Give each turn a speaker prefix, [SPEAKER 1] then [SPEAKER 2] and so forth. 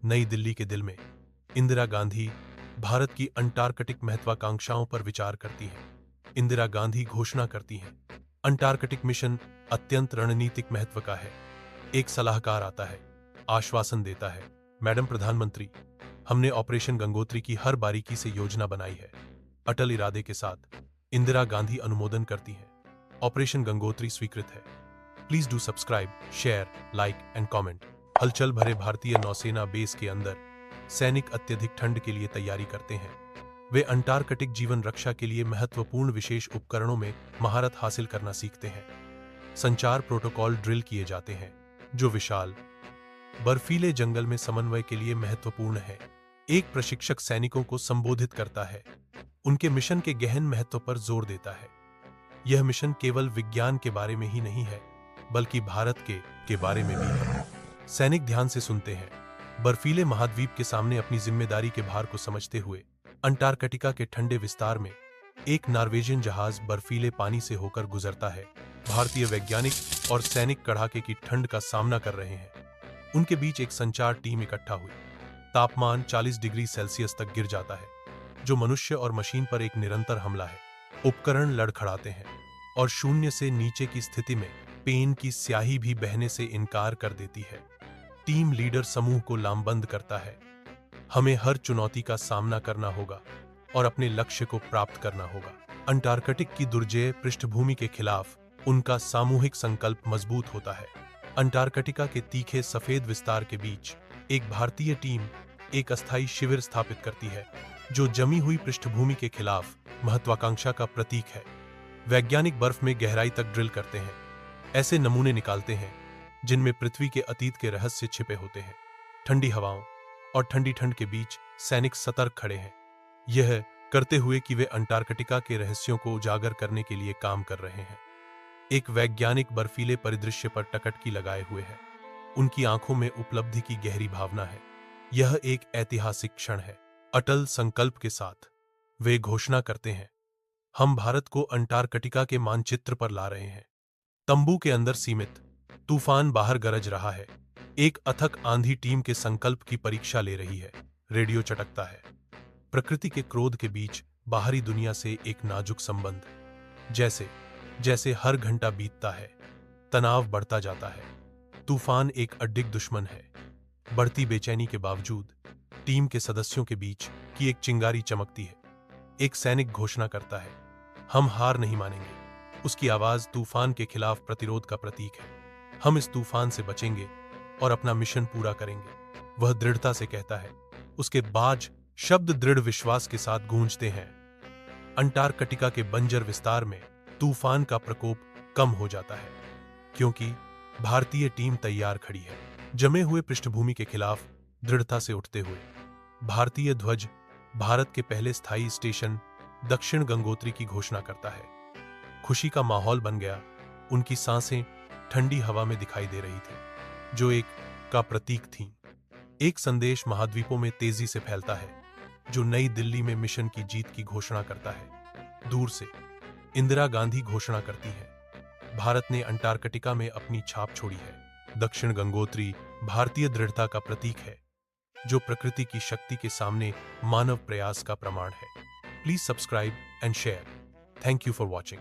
[SPEAKER 1] नई दिल्ली के दिल में इंदिरा गांधी भारत की अंटार्कटिक महत्वाकांक्षाओं पर विचार करती हैं। इंदिरा गांधी घोषणा करती हैं, अंटार्कटिक मिशन अत्यंत रणनीतिक महत्व का है। एक सलाहकार आता है, आश्वासन देता है, मैडम प्रधानमंत्री, हमने ऑपरेशन गंगोत्री की हर बारीकी से योजना बनाई है। अटल इरादे के साथ इंदिरा गांधी अनुमोदन करती हैं। ऑपरेशन गंगोत्री स्वीकृत है। Please do subscribe, share, like and comment. हलचल भरे भारतीय नौसेना बेस के अंदर सैनिक अत्यधिक ठंड के लिए तैयारी करते हैं। वे अंटार्कटिक जीवन रक्षा के लिए महत्वपूर्ण विशेष उपकरणों में महारत हासिल करना सीखते हैं। संचार प्रोटोकॉल ड्रिल किए जाते हैं, जो विशाल बर्फीले जंगल में समन्वय के लिए महत्वपूर्ण है। एक प्रशिक्षक सैनिकों को संबोधित करता है, उनके मिशन के गहन महत्व पर जोर देता है। यह मिशन केवल विज्ञान के बारे में ही नहीं है, बल्कि भारत के बारे में भी है। सैनिक ध्यान से सुनते हैं। बर्फीले महाद्वीप के सामने अपनी जिम्मेदारी के भार को समझते हुए अंटार्कटिका के ठंडे विस्तार में एक नॉर्वेजियन जहाज बर्फीले पानी से होकर गुजरता है। भारतीय वैज्ञानिक और सैनिक कड़ाके की ठंड का सामना कर रहे हैं। उनके बीच एक संचार टीम इकट्ठा हुई। तापमान 40 डिग्री सेल्सियस तक गिर जाता है, जो मनुष्य और मशीन पर एक निरंतर हमला है। उपकरण लड़खड़ाते हैं और शून्य से नीचे की स्थिति में पेन की स्याही भी बहने से इनकार कर देती है। टीम लीडर समूह को लामबंद करता है, हमें हर चुनौती का सामना करना होगा और अपने लक्ष्य को प्राप्त करना होगा। अंटार्कटिक की दुर्जय पृष्ठभूमि के खिलाफ उनका सामूहिक संकल्प मजबूत होता है। अंटार्कटिका के तीखे सफेद विस्तार के बीच एक भारतीय टीम एक अस्थायी शिविर स्थापित करती है, जो जमी हुई पृष्ठभूमि के खिलाफ महत्वाकांक्षा का प्रतीक है। वैज्ञानिक बर्फ में गहराई तक ड्रिल करते हैं, ऐसे नमूने निकालते हैं जिनमें पृथ्वी के अतीत के रहस्य छिपे होते हैं। ठंडी हवाओं और ठंडी ठंड के बीच सैनिक सतर्क खड़े हैं, यह करते हुए कि वे अंटार्कटिका के रहस्यों को उजागर करने के लिए काम कर रहे हैं। एक वैज्ञानिक बर्फीले परिदृश्य पर टकटकी लगाए हुए है, उनकी आंखों में उपलब्धि की गहरी भावना है। यह एक ऐतिहासिक क्षण है। अटल संकल्प के साथ वे घोषणा करते हैं, हम भारत को अंटार्कटिका के मानचित्र पर ला रहे हैं। तंबू के अंदर सीमित तूफान बाहर गरज रहा है। एक अथक आंधी टीम के संकल्प की परीक्षा ले रही है। रेडियो चटकता है। प्रकृति के क्रोध के बीच बाहरी दुनिया से एक नाजुक संबंध। जैसे जैसे हर घंटा बीतता है, तनाव बढ़ता जाता है। तूफान एक अडिग दुश्मन है। बढ़ती बेचैनी के बावजूद टीम के सदस्यों के बीच की एक चिंगारी चमकती है। एक सैनिक घोषणा करता है, हम हार नहीं मानेंगे। उसकी आवाज तूफान के खिलाफ प्रतिरोध का प्रतीक है। हम इस तूफान से बचेंगे और अपना मिशन पूरा करेंगे, वह दृढ़ता से कहता है। उसके बाज शब्द दृढ़ विश्वास के साथ गूंजते हैं। अंटार्कटिका के बंजर विस्तार में तूफान का प्रकोप कम हो जाता है, क्योंकि भारतीय टीम तैयार खड़ी है। जमे हुए पृष्ठभूमि के खिलाफ दृढ़ता से उठते हुए भारतीय ध्वज भारत के पहले स्थायी स्टेशन दक्षिण गंगोत्री की घोषणा करता है। खुशी का माहौल बन गया। उनकी सांसें ठंडी हवा में दिखाई दे रही थी, जो एक का प्रतीक थीं। एक संदेश महाद्वीपों में तेजी से फैलता है, जो नई दिल्ली में मिशन की जीत की घोषणा करता है। दूर से इंदिरा गांधी घोषणा करती है, भारत ने अंटार्कटिका में अपनी छाप छोड़ी है। दक्षिण गंगोत्री भारतीय दृढ़ता का प्रतीक है, जो प्रकृति की शक्ति के सामने मानव प्रयास का प्रमाण है। Please subscribe and share. Thank you for watching.